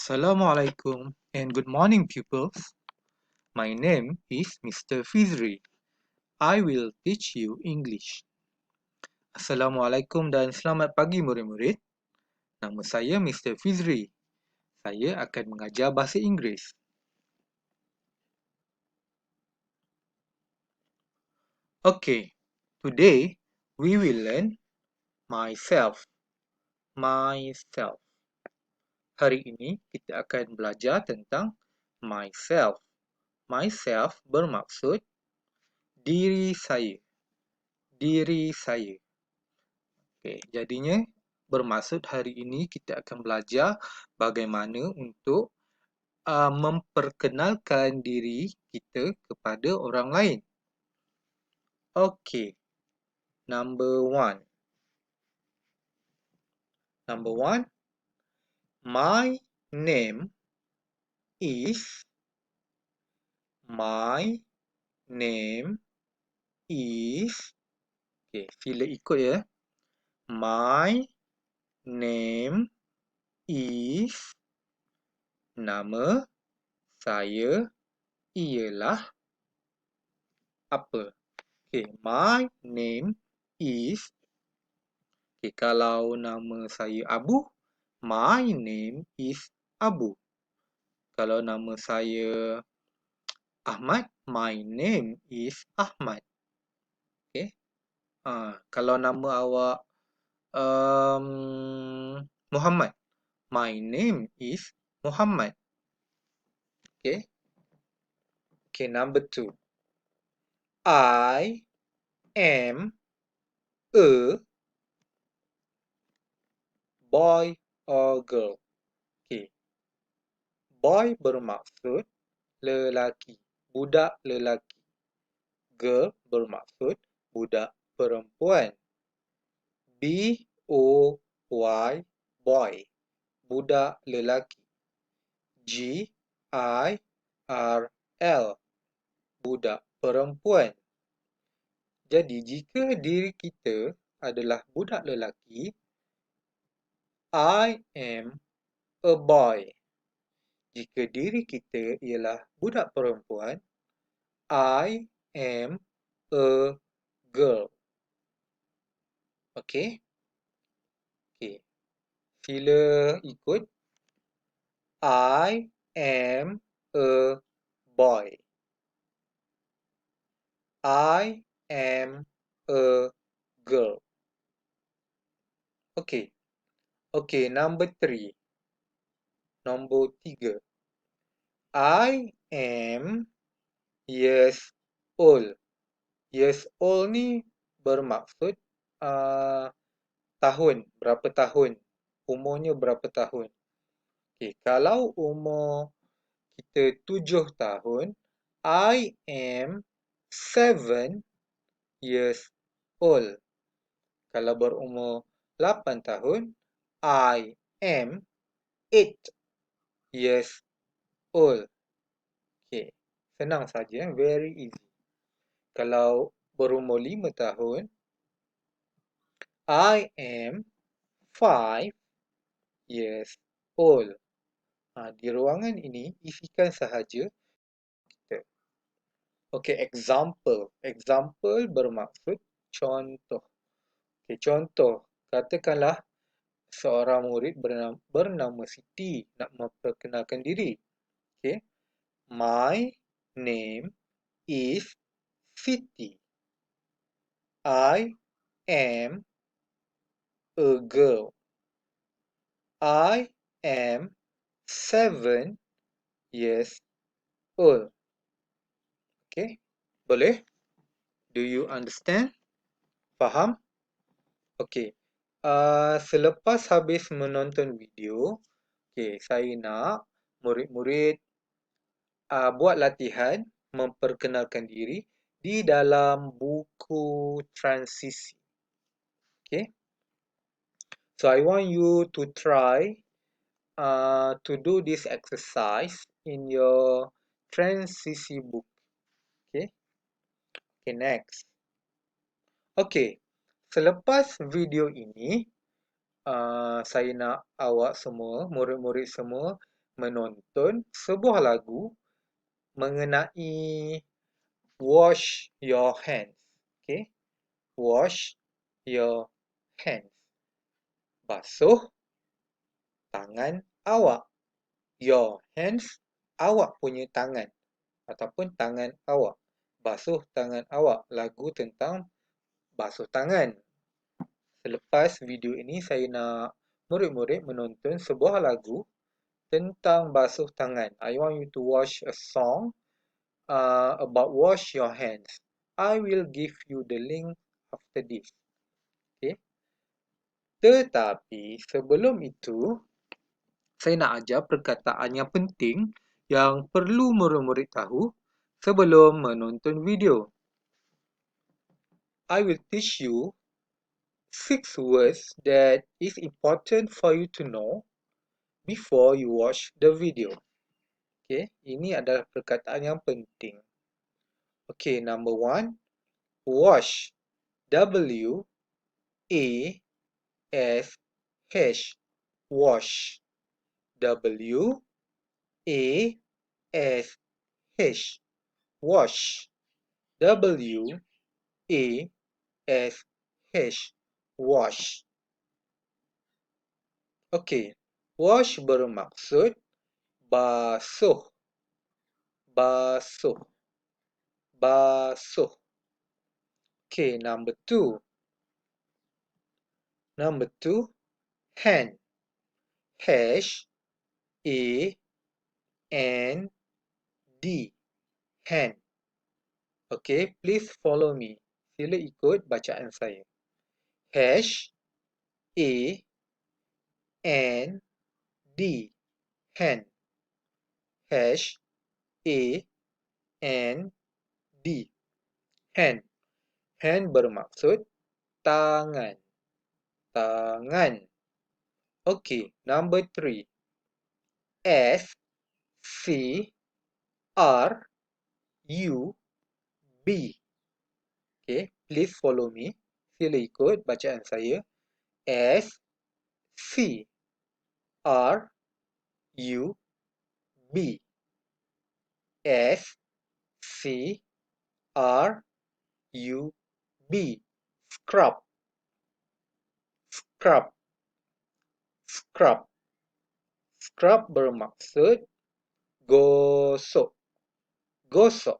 Assalamualaikum and good morning pupils. My name is Mr. Fizri. I will teach you English. Assalamualaikum dan selamat pagi murid-murid. Nama saya Mr. Fizri. Saya akan mengajar bahasa Inggeris. Okay, today we will learn myself. Myself. Hari ini kita akan belajar tentang myself. Myself bermaksud diri saya. Diri saya. Okay, jadinya bermaksud hari ini kita akan belajar bagaimana untuk memperkenalkan diri kita kepada orang lain. Okay, number one. Number one, my name is. My name is. Okay, sila ikut ya. My name is. Nama saya ialah apa? Okay, my name is. Okay, kalau nama saya Abu, my name is Abu. Kalau nama saya Ahmad, my name is Ahmad. Okay. Kalau nama awak Muhammad, my name is Muhammad. Okay. Okay, number two. I am a boy or girl. Okay. Boy bermaksud lelaki, budak lelaki. Girl bermaksud budak perempuan. B-O-Y, boy, budak lelaki. G-I-R-L, budak perempuan. Jadi jika diri kita adalah budak lelaki, I am a boy. Jika diri kita ialah budak perempuan, I am a girl. Okay? Okay. Sila ikut. I am a boy. I am a girl. Okay. Okay, number three. Nombor tiga. I am years old. Years old ni bermaksud tahun. Berapa tahun. Umurnya berapa tahun. Okay, kalau umur kita 7 tahun, I am 7 years old. Kalau berumur 8 tahun, I am 8 years old. Okay, senang saja, very easy. Kalau berumur 5 tahun, I am 5 years old. Di ruangan ini, isikan sahaja kita. Okay, example. Example bermaksud contoh. Okay, contoh. Katakanlah seorang murid bernama Siti nak memperkenalkan diri. Okay. My name is Siti. I am a girl. I am 7 years old. Okay. Boleh? Do you understand? Faham? Okay. Selepas habis menonton video, okay, saya nak murid-murid buat latihan memperkenalkan diri di dalam buku transisi. Okay. So I want you to try to do this exercise in your transisi book. Okay. Okay, next. Okay. Selepas video ini, saya nak awak semua, murid-murid semua, menonton sebuah lagu mengenai wash your hands. Okay? Wash your hands. Basuh tangan awak. Your hands, awak punya tangan. Ataupun tangan awak. Basuh tangan awak. Lagu tentang basuh tangan. Selepas video ini, saya nak murid-murid menonton sebuah lagu tentang basuh tangan. I want you to watch a song about wash your hands. I will give you the link after this. Okay. Tetapi sebelum itu, saya nak ajar perkataan yang penting yang perlu murid-murid tahu sebelum menonton video. I will teach you 6 words that is important for you to know before you watch the video. Okay, ini adalah perkataan yang penting. Okay, number 1, wash. W-A-S-H. Wash. W-A-S-H. Wash. W-A-S-H. Wash. Okay, wash bermaksud basuh. Basuh. Basuh. Okay, number 2. Number 2, hand. H-A-N-D. Hand. Okay, please follow me. Sila ikut bacaan saya. H-A-N-D. Hand. H-A-N-D. Hand. Hand bermaksud tangan. Tangan. Okay, number 3. S-C-R-U-B. Okay, please follow me. Sila ikut bacaan saya. S-C-R-U-B. S-C-R-U-B. Scrub. Scrub. Scrub. Scrub bermaksud gosok. Gosok.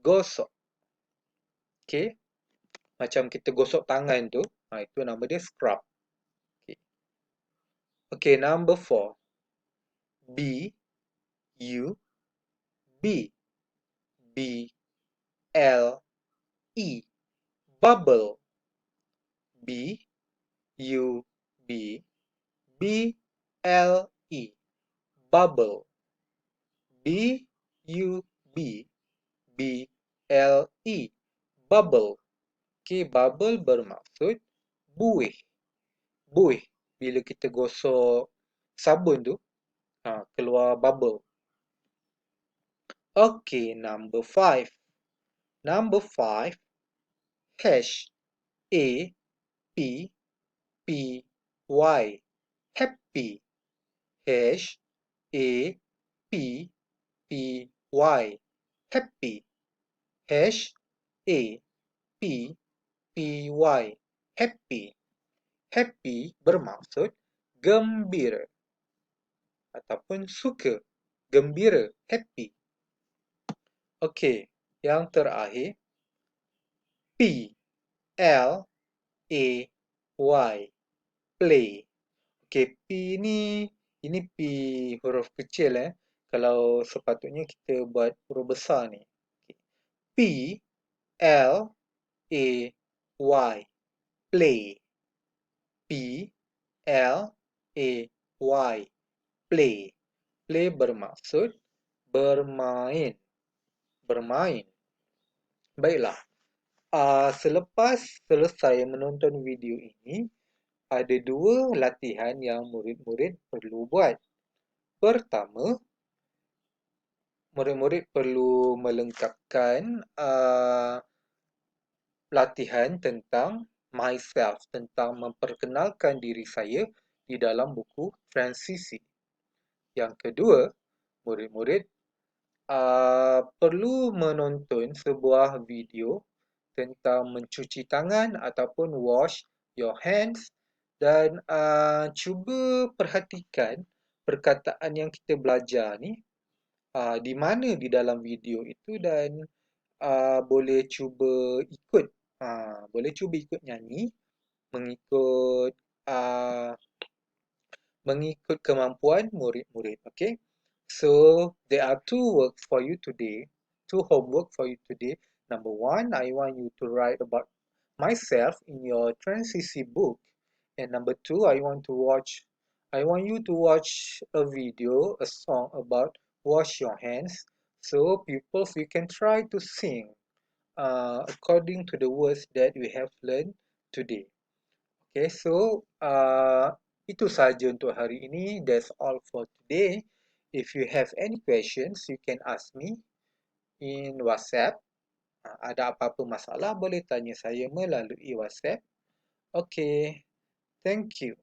Gosok. Okay. Macam kita gosok tangan tu. Itu nama dia scrub. Okay. Okay, number 4. B-U-B. B-L-E. Bubble. B-U-B. B-L-E. Bubble. B-U-B. B-L-E. Bubble. Okay, bubble bermaksud buih. Buih. Bila kita gosok sabun tu, keluar bubble. Okay, number 5. Number 5. H-A-P-P-Y. Happy. H-A-P-P-Y. Happy. H-A-P-P-Y. Happy. Happy bermaksud gembira ataupun suka. Gembira. Happy. Okay, yang terakhir. P-L-A-Y. Play. Okay, P ni, ini P huruf kecil Kalau sepatutnya kita buat huruf besar ni. Okay. P-L-A-Y. Play. P-L-A-Y. Play. Play bermaksud bermain. Bermain. Baiklah. Selepas selesai menonton video ini, ada 2 latihan yang murid-murid perlu buat. Pertama, murid-murid perlu melengkapkan latihan tentang myself, tentang memperkenalkan diri saya di dalam buku transisi. Yang kedua, murid-murid perlu menonton sebuah video tentang mencuci tangan ataupun wash your hands dan cuba perhatikan perkataan yang kita belajar ni di mana di dalam video itu dan boleh cuba ikut nyanyi mengikut uh, mengikut kemampuan murid-murid. Okay, so there are two homework for you today. Number one, I want you to write about myself in your transisi book, and number two, I want you to watch a video, a song about wash your hands. So pupils, we can try to sing according to the words that we have learned today. Okay, so itu saja untuk hari ini. That's all for today. If you have any questions, you can ask me in WhatsApp. Ada apa-apa masalah, boleh tanya saya melalui WhatsApp. Okay, thank you.